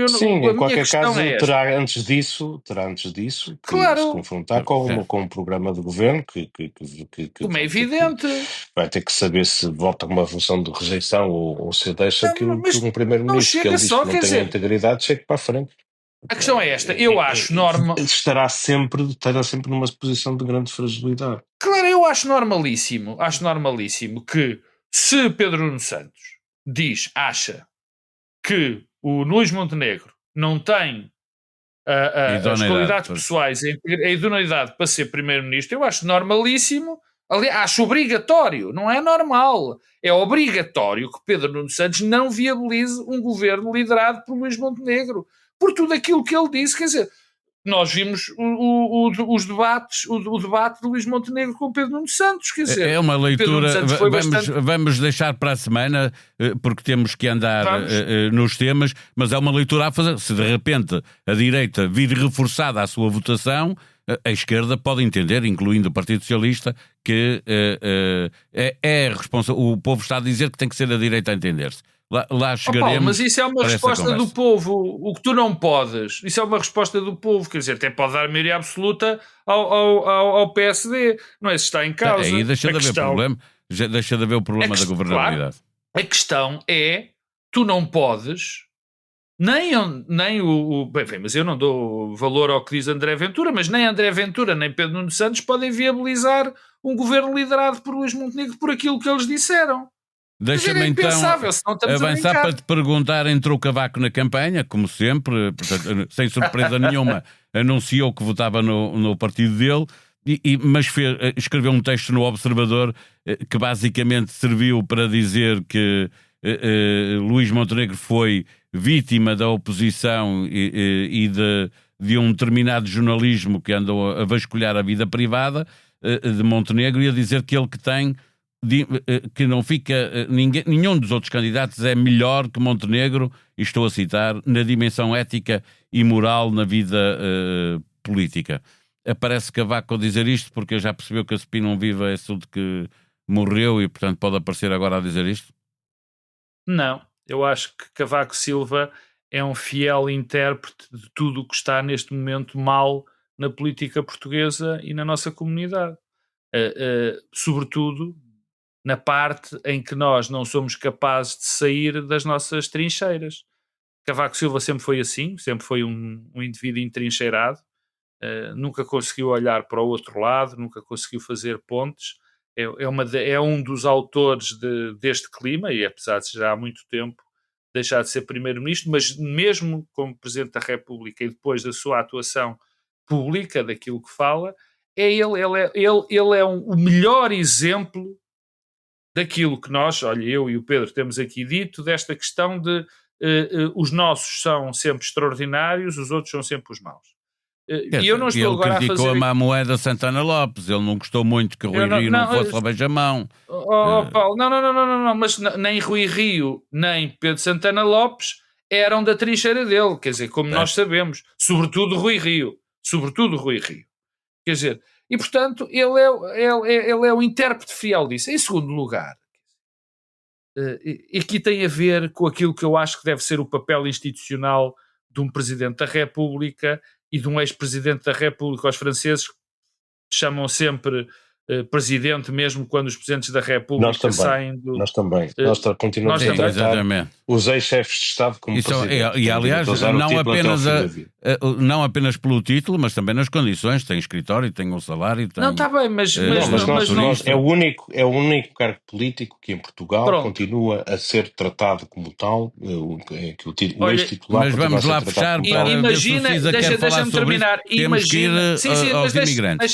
sim, em qualquer caso terá antes disso claro, que se confrontar com um programa de governo que como é evidente, vai ter que saber se vota uma função de rejeição ou se deixa que um primeiro-ministro que ele diz que não tem integridade chegue para a frente. A questão é esta, eu acho normal. Estará sempre numa posição de grande fragilidade. Claro, eu acho normalíssimo que se Pedro Nuno Santos acha que o Luís Montenegro não tem as qualidades pessoais, a idoneidade para ser primeiro-ministro, eu acho normalíssimo, aliás, acho obrigatório, não é normal, é obrigatório que Pedro Nuno Santos não viabilize um governo liderado por Luís Montenegro, por tudo aquilo que ele disse. Quer dizer, nós vimos o debate de Luís Montenegro com Pedro Nuno Santos, quer dizer... É uma leitura, vamos deixar para a semana, porque temos que andar nos temas, mas é uma leitura a fazer. Se de repente a direita vir reforçada à sua votação, a esquerda pode entender, incluindo o Partido Socialista, que é responsável. O povo está a dizer que tem que ser a direita a entender-se. Lá chegaremos. Paulo, mas isso é uma resposta do povo. O que tu não podes, isso é uma resposta do povo. Quer dizer, até pode dar maioria absoluta ao PSD. Não é se está em causa. Aí deixa de haver problema. Deixa de haver o problema da governabilidade. A questão é, tu não podes, bem, mas eu não dou valor ao que diz André Ventura, mas nem André Ventura nem Pedro Nuno Santos podem viabilizar um governo liderado por Luís Montenegro por aquilo que eles disseram. Deixa-me então avançar para te perguntar, entrou Cavaco na campanha, como sempre, portanto, sem surpresa nenhuma, anunciou que votava no partido dele, mas escreveu um texto no Observador que basicamente serviu para dizer que Luís Montenegro foi vítima da oposição e de um determinado jornalismo que andou a vasculhar a vida privada de Montenegro, e a dizer que ele que não fica nenhum dos outros candidatos é melhor que Montenegro, e estou a citar, na dimensão ética e moral na vida política. Aparece Cavaco a dizer isto porque já percebeu que a CPI não vive é de que morreu e, portanto, pode aparecer agora a dizer isto? Não, eu acho que Cavaco Silva é um fiel intérprete de tudo o que está neste momento mal na política portuguesa e na nossa comunidade. Sobretudo na parte em que nós não somos capazes de sair das nossas trincheiras. Cavaco Silva sempre foi assim, sempre foi um indivíduo entrincheirado, nunca conseguiu olhar para o outro lado, nunca conseguiu fazer pontes. É um dos autores deste clima, e apesar de já há muito tempo deixar de ser primeiro-ministro, mas mesmo como Presidente da República e depois da sua atuação pública, daquilo que fala, ele é o melhor exemplo daquilo que nós, eu e o Pedro temos aqui dito, desta questão de os nossos são sempre extraordinários, os outros são sempre os maus. E eu não estou agora a fazer... Ele criticou a má moeda Santana Lopes, ele não gostou muito que o Rui Rio não fosse ao beijamão. Paulo, não, mas nem Rui Rio, nem Pedro Santana Lopes eram da trincheira dele, quer dizer, como nós sabemos, sobretudo Rui Rio. Quer dizer, e portanto ele é o intérprete fiel disso. Em segundo lugar, aqui tem a ver com aquilo que eu acho que deve ser o papel institucional de um Presidente da República e de um ex-Presidente da República. Os franceses chamam sempre Presidente, mesmo quando os Presidentes da República saem do... Nós também. Nós continuamos a tratar os ex-chefes de Estado como Presidente. E aliás, não apenas pelo título, mas também nas condições. Tem escritório, tem um salário... Tem... Não, está bem, mas é o único cargo político que em Portugal continua a ser tratado como tal, que o ex-titular... Mas vamos lá fechar para imagina, deixa-me terminar. Imagina, aos imigrantes.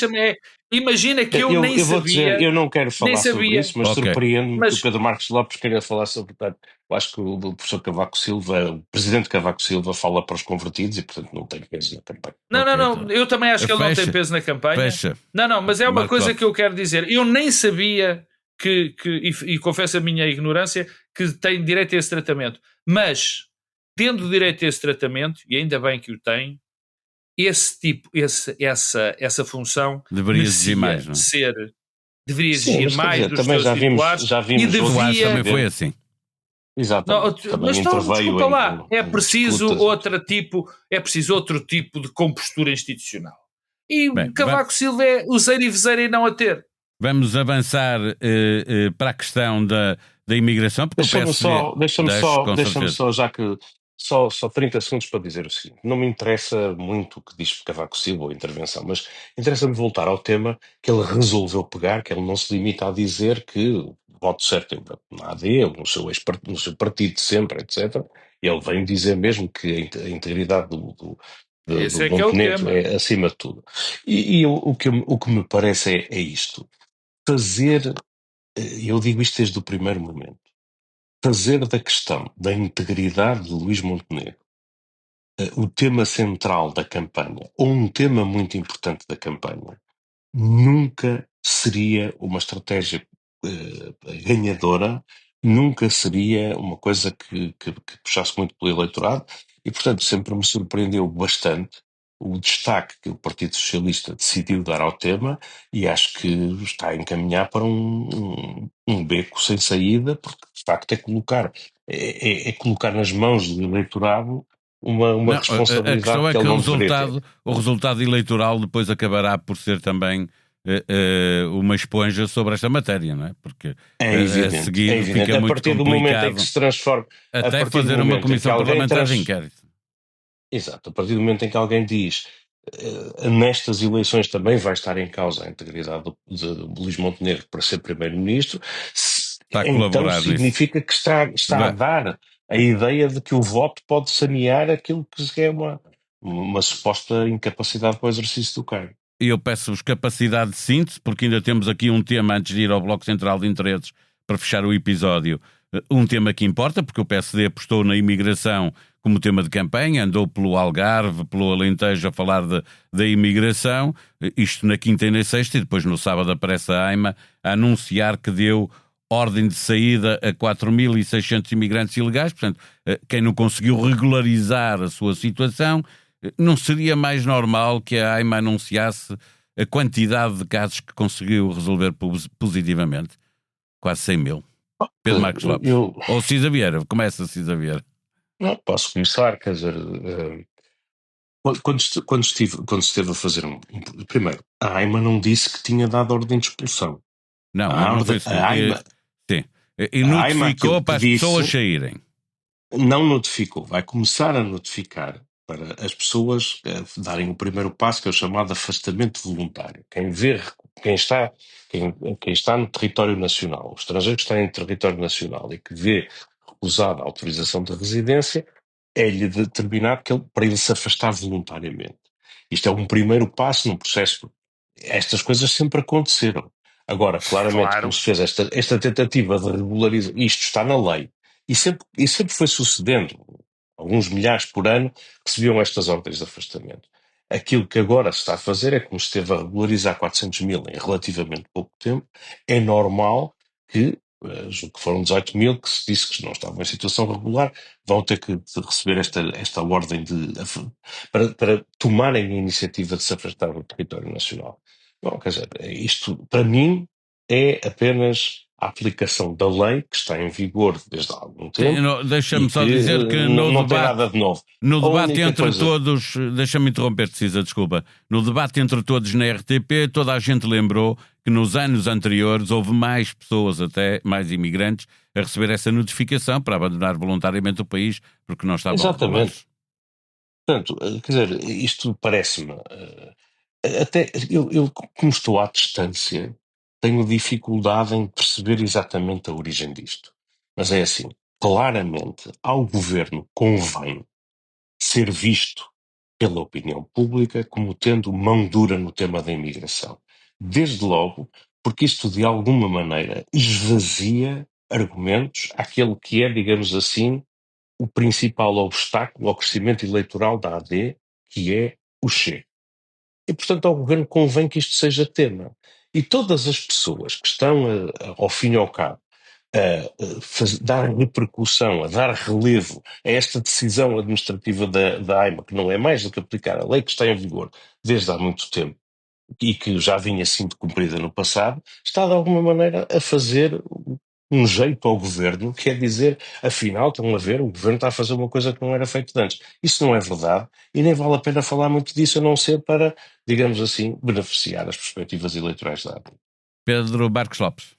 Imagina que eu nem sabia... Eu não quero falar sobre isso, mas surpreende-me que o Pedro Marcos Lopes queira falar sobre... Eu acho que o professor Cavaco Silva, o presidente Cavaco Silva, fala para os convertidos e, portanto, não tem peso na campanha. Não, eu também acho que ele não tem peso na campanha. Não, mas é uma coisa que eu quero dizer. Eu nem sabia e confesso a minha ignorância, que tem direito a esse tratamento. Mas, tendo direito a esse tratamento, e ainda bem que o tem, essa função deveria exigir mais, não é? Deveria exigir mais dos seus titulares. Já vimos e devia... também foi assim. Exatamente. Mas desculpa lá, é preciso outro tipo de compostura institucional. E Cavaco Silva é useiro e veseiro e não a ter. Vamos avançar para a questão da imigração. Deixa-me só, já que só 30 segundos para dizer o seguinte: não me interessa muito o que diz Cavaco Silva ou a intervenção, mas interessa-me voltar ao tema que ele resolveu pegar, que ele não se limita a dizer que o voto certo na AD, ou no seu partido sempre, etc. Ele vem dizer mesmo que a integridade do Montenegro é acima de tudo. E o que me parece é isto: fazer, eu digo isto desde o primeiro momento, fazer da questão da integridade de Luís Montenegro o tema central da campanha, ou um tema muito importante da campanha, nunca seria uma estratégia ganhadora, nunca seria uma coisa que puxasse muito pelo eleitorado, e portanto sempre me surpreendeu bastante o destaque que o Partido Socialista decidiu dar ao tema, e acho que está a encaminhar para um beco sem saída, porque de facto é colocar nas mãos do eleitorado uma responsabilidade. A questão é que o resultado eleitoral depois acabará por ser também uma esponja sobre esta matéria, não é? Porque É evidente, a seguir é evidente. fica A muito partir do momento em complicado que se transforma... a até partir do fazer uma momento em que comissão alguém parlamentar de inquérito. Exato, a partir do momento em que alguém diz nestas eleições também vai estar em causa a integridade de Luís Montenegro para ser primeiro-ministro, Está a então colaborar nisso. significa que está a dar a ideia de que o voto pode sanear aquilo que é uma suposta incapacidade para o exercício do cargo. E eu peço-vos capacidade de síntese, porque ainda temos aqui um tema antes de ir ao Bloco Central de Interesses para fechar o episódio. Um tema que importa, porque o PSD apostou na imigração como tema de campanha, andou pelo Algarve, pelo Alentejo a falar da imigração, isto na quinta e na sexta, e depois no sábado aparece a AIMA a anunciar que deu ordem de saída a 4.600 imigrantes ilegais. Portanto, quem não conseguiu regularizar a sua situação, não seria mais normal que a AIMA anunciasse a quantidade de casos que conseguiu resolver positivamente? Quase 100 mil. Pedro Marcos Lopes. Ou Cisa Vieira. Começa, Cisa Vieira. Não, posso começar, quer dizer... Quando esteve a fazer primeiro, a AIMA não disse que tinha dado ordem de expulsão. Não foi isso. A AIMA... Sim. E notificou para as pessoas saírem. Não notificou. Vai começar a notificar para as pessoas darem o primeiro passo, que é o chamado afastamento voluntário. Quem está no território nacional, o estrangeiro que está em território nacional e que vê recusada a autorização de residência, é-lhe determinado para ele se afastar voluntariamente. Isto é um primeiro passo num processo. Estas coisas sempre aconteceram. Agora, claramente, como se fez esta tentativa de regularizar, isto está na lei, e sempre foi sucedendo, alguns milhares por ano, recebiam estas ordens de afastamento. Aquilo que agora se está a fazer é, como se esteve a regularizar 400 mil em relativamente pouco tempo, é normal que foram 18 mil que se disse que não estavam em situação regular, vão ter que receber esta ordem para tomarem a iniciativa de se afastar do território nacional. Bom, quer dizer, isto para mim é apenas a aplicação da lei que está em vigor desde há algum tempo. Deixa-me só dizer que não tem nada de novo. No debate entre todos, deixa-me interromper-te, Cisa, desculpa. No debate entre todos na RTP, toda a gente lembrou que nos anos anteriores houve mais pessoas, até mais imigrantes, a receber essa notificação para abandonar voluntariamente o país porque não estavam regulares. Portanto, quer dizer, isto parece-me... até eu, como estou à distância, tenho dificuldade em perceber exatamente a origem disto. Mas é assim, claramente, ao governo convém ser visto pela opinião pública como tendo mão dura no tema da imigração. Desde logo, porque isto de alguma maneira esvazia argumentos àquele que é, digamos assim, o principal obstáculo ao crescimento eleitoral da AD, que é o Chega. E, portanto, ao governo convém que isto seja tema. E todas as pessoas que estão, ao fim e ao cabo, a dar repercussão, a dar relevo a esta decisão administrativa da AIMA, que não é mais do que aplicar a lei que está em vigor desde há muito tempo e que já vinha sendo cumprida no passado, está de alguma maneira a fazer um jeito ao governo, que é dizer, afinal, estão a ver, o governo está a fazer uma coisa que não era feito antes. Isso não é verdade e nem vale a pena falar muito disso, a não ser para, digamos assim, beneficiar as perspectivas eleitorais da AD. Pedro Marcos Lopes.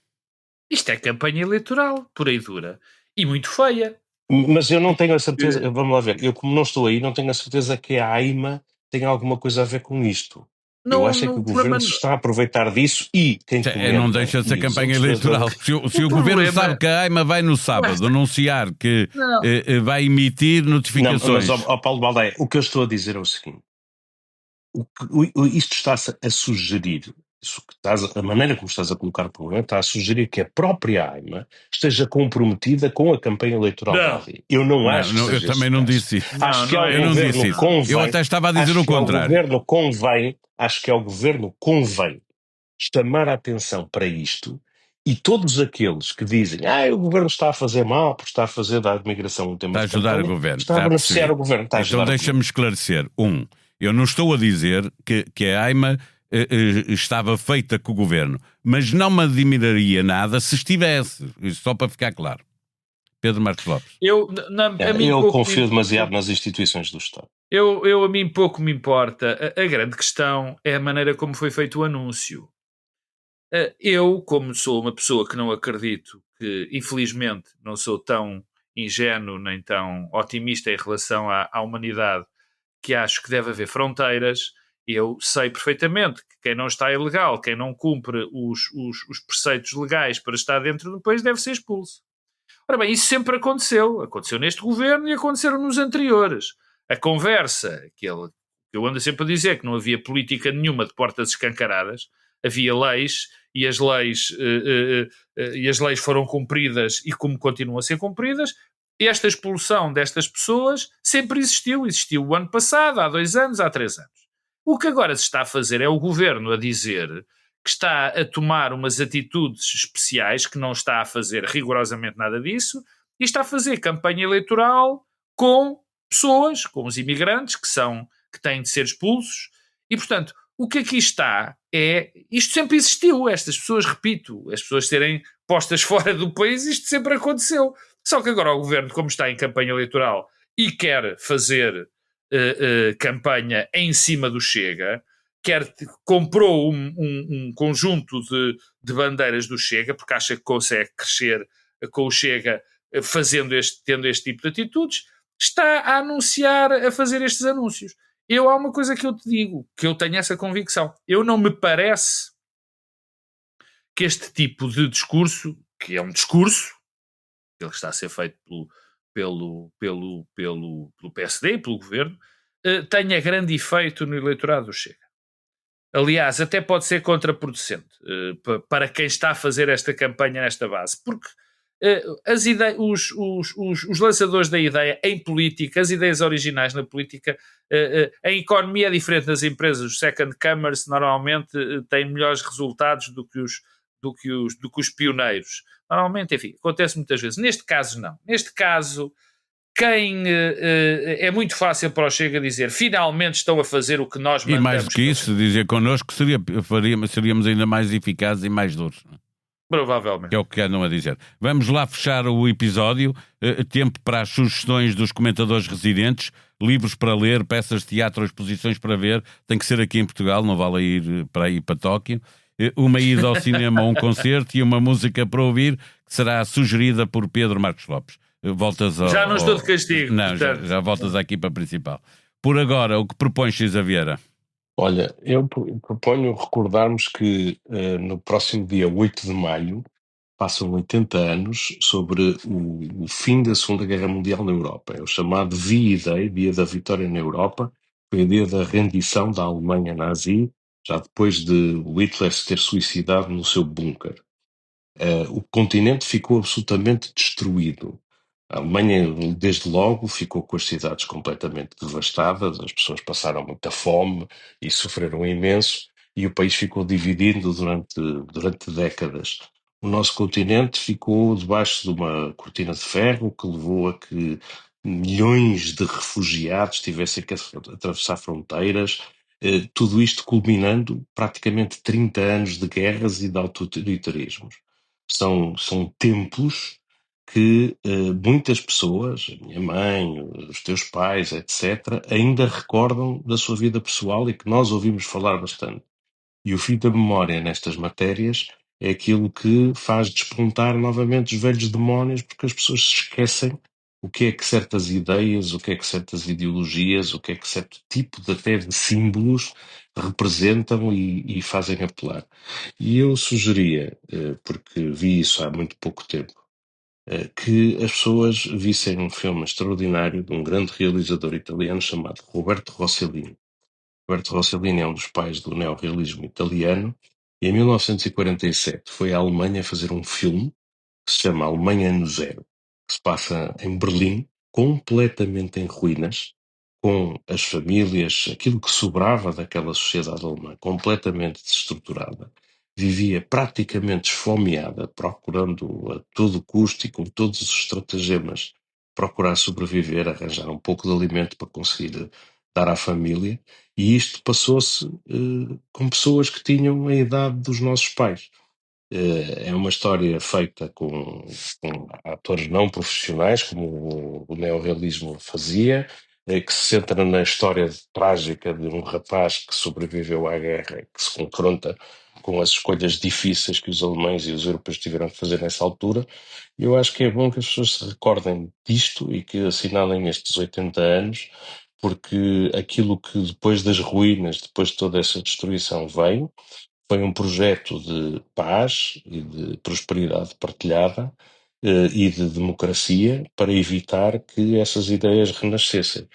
Isto é campanha eleitoral, pura e dura. E muito feia. Mas eu não tenho a certeza, vamos lá ver, eu como não estou aí, não tenho a certeza que a AIMA tem alguma coisa a ver com isto. Eu acho que o governo se está a aproveitar disso e quem não deixa de ser campanha eleitoral. Se o governo sabe que a AIMA vai no sábado anunciar que vai emitir notificações... Não, mas Paulo Baldaia, o que eu estou a dizer é o seguinte. Isto está-se a sugerir, a maneira como estás a colocar o problema, está a sugerir que a própria AIMA esteja comprometida com a campanha eleitoral da AD. Eu não acho que seja eu também não disse isso. Acho que ao governo convém... Eu até estava a dizer o contrário. Acho que ao governo convém chamar a atenção para isto e todos aqueles que dizem o governo está a fazer mal porque está a fazer da imigração um tema está a ajudar o governo. Está a beneficiar o governo. Então deixa-me esclarecer. Eu não estou a dizer que a AIMA estava feita com o governo, mas não me admiraria nada se estivesse, só para ficar claro. Pedro Marcos Lopes. Eu confio demasiado nas instituições do Estado. A mim pouco me importa. A grande questão é a maneira como foi feito o anúncio. Eu, como sou uma pessoa que não acredito, que infelizmente não sou tão ingênuo nem tão otimista em relação à humanidade, que acho que deve haver fronteiras, eu sei perfeitamente que quem não está ilegal, quem não cumpre os preceitos legais para estar dentro do país, deve ser expulso. Ora bem, isso sempre aconteceu. Aconteceu neste governo e aconteceram nos anteriores. A conversa que eu ando sempre a dizer que não havia política nenhuma de portas escancaradas, havia leis e as leis foram cumpridas e como continuam a ser cumpridas. Esta expulsão destas pessoas sempre existiu o ano passado, há 2 anos, há 3 anos. O que agora se está a fazer é o governo a dizer que está a tomar umas atitudes especiais, que não está a fazer rigorosamente nada disso, e está a fazer campanha eleitoral com pessoas, com os imigrantes que têm de ser expulsos, e portanto, o que aqui está isto sempre existiu, estas pessoas, repito, as pessoas serem postas fora do país, isto sempre aconteceu. Só que agora o governo, como está em campanha eleitoral e quer fazer campanha em cima do Chega, comprou um conjunto de bandeiras do Chega, porque acha que consegue crescer com o Chega tendo este tipo de atitudes, está a anunciar, a fazer estes anúncios. Há uma coisa que eu te digo, que eu tenho essa convicção. Não me parece que este tipo de discurso, que é um discurso, ele está a ser feito pelo PSD e pelo governo, tenha grande efeito no eleitorado do Chega. Aliás, até pode ser contraproducente para quem está a fazer esta campanha nesta base, porque os lançadores da ideia em política, as ideias originais na política, em economia é diferente das empresas. Os second comers normalmente têm melhores resultados do que os pioneiros. Normalmente, enfim, acontece muitas vezes. Neste caso, não. Neste caso, é muito fácil para o Chega dizer finalmente estão a fazer o que nós mandamos. E mais do que isso, dizer connosco seríamos ainda mais eficazes e mais duros. Provavelmente. Que é o que andam a dizer. Vamos lá fechar o episódio. Tempo para as sugestões dos comentadores residentes, livros para ler, peças de teatro, exposições para ver. Tem que ser aqui em Portugal, não vale ir para Tóquio. Uma ida ao cinema ou um concerto e uma música para ouvir, que será sugerida por Pedro Marcos Lopes. Já não estou de castigo. Não, já voltas à equipa principal. Por agora, o que propões, Cisa Vieira? Olha, eu proponho recordarmos que no próximo dia 8 de maio passam 80 anos sobre o fim da Segunda Guerra Mundial na Europa. É o chamado VE-Day, Dia da Vitória na Europa. Foi o dia da rendição da Alemanha nazi, já depois de Hitler se ter suicidado no seu bunker. O continente ficou absolutamente destruído. A Alemanha, desde logo, ficou com as cidades completamente devastadas, as pessoas passaram muita fome e sofreram imenso, e o país ficou dividido durante décadas. O nosso continente ficou debaixo de uma cortina de ferro que levou a que milhões de refugiados tivessem que atravessar fronteiras, tudo isto culminando praticamente 30 anos de guerras e de autoritarismos. São tempos que muitas pessoas, a minha mãe, os teus pais, etc., ainda recordam da sua vida pessoal e que nós ouvimos falar bastante. E o fio da memória nestas matérias é aquilo que faz despontar novamente os velhos demónios, porque as pessoas se esquecem o que é que certas ideias, o que é que certas ideologias, o que é que certo tipo até de símbolos representam e fazem apelar. E eu sugeria, porque vi isso há muito pouco tempo, que as pessoas vissem um filme extraordinário de um grande realizador italiano chamado Roberto Rossellini. Roberto Rossellini é um dos pais do neorrealismo italiano e em 1947 foi à Alemanha fazer um filme que se chama Alemanha Ano Zero, que se passa em Berlim, completamente em ruínas, com as famílias, aquilo que sobrava daquela sociedade alemã, completamente desestruturada. Vivia praticamente esfomeada, procurando a todo custo e com todos os estratagemas procurar sobreviver, arranjar um pouco de alimento para conseguir dar à família. E isto passou-se com pessoas que tinham a idade dos nossos pais. É uma história feita com atores não profissionais, como o neorrealismo fazia, que se centra na história trágica de um rapaz que sobreviveu à guerra, que se confronta com as escolhas difíceis que os alemães e os europeus tiveram que fazer nessa altura. E eu acho que é bom que as pessoas se recordem disto e que assinalem estes 80 anos, porque aquilo que depois das ruínas, depois de toda essa destruição veio, foi um projeto de paz e de prosperidade partilhada e de democracia para evitar que essas ideias renascessem.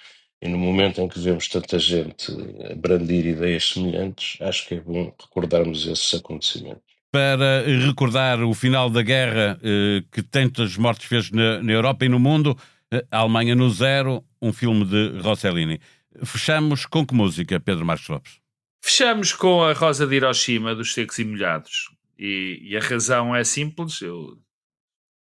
E no momento em que vemos tanta gente brandir ideias semelhantes, acho que é bom recordarmos esses acontecimentos. Para recordar o final da guerra que tantas mortes fez na Europa e no mundo, a Alemanha no Zero, um filme de Rossellini. Fechamos com que música, Pedro Marcos Lopes? Fechamos com a Rosa de Hiroshima, dos Secos e Molhados. E a razão é simples. Eu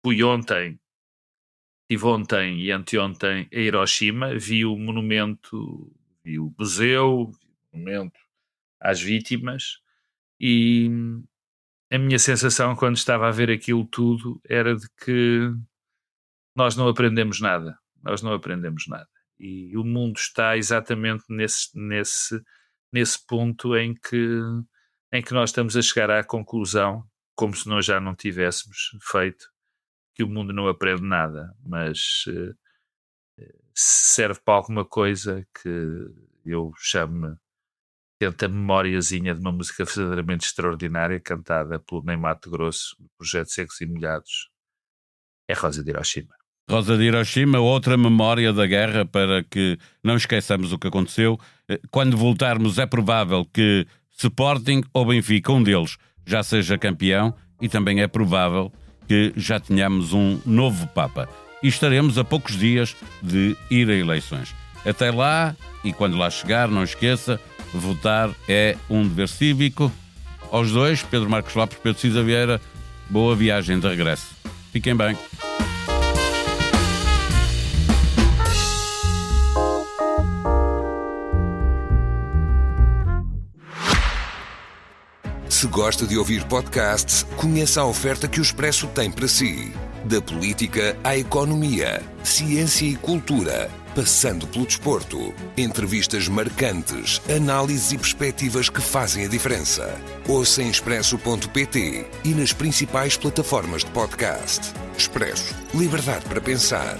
estive ontem e anteontem a Hiroshima, vi o monumento, vi o museu, vi o monumento às vítimas, e a minha sensação quando estava a ver aquilo tudo era de que nós não aprendemos nada. E o mundo está exatamente nesse ponto em que nós estamos a chegar à conclusão, como se nós já não tivéssemos feito, que o mundo não aprende nada, mas serve para alguma coisa que eu chamo tenta memoriazinha de uma música verdadeiramente extraordinária, cantada pelo Ney Matogrosso, do projeto Secos e Molhados. É Rosa de Hiroshima. Rosa de Hiroshima, outra memória da guerra para que não esqueçamos o que aconteceu. Quando voltarmos é provável que Sporting ou Benfica, um deles, já seja campeão, e também é provável que já tenhamos um novo Papa. E estaremos a poucos dias de ir a eleições. Até lá, e quando lá chegar, não esqueça, votar é um dever cívico. Aos dois, Pedro Marcos Lopes, Pedro Cisa Vieira, boa viagem de regresso. Fiquem bem. Se gosta de ouvir podcasts, conheça a oferta que o Expresso tem para si. Da política à economia, ciência e cultura, passando pelo desporto. Entrevistas marcantes, análises e perspectivas que fazem a diferença. Ouça em expresso.pt e nas principais plataformas de podcast. Expresso. Liberdade para pensar.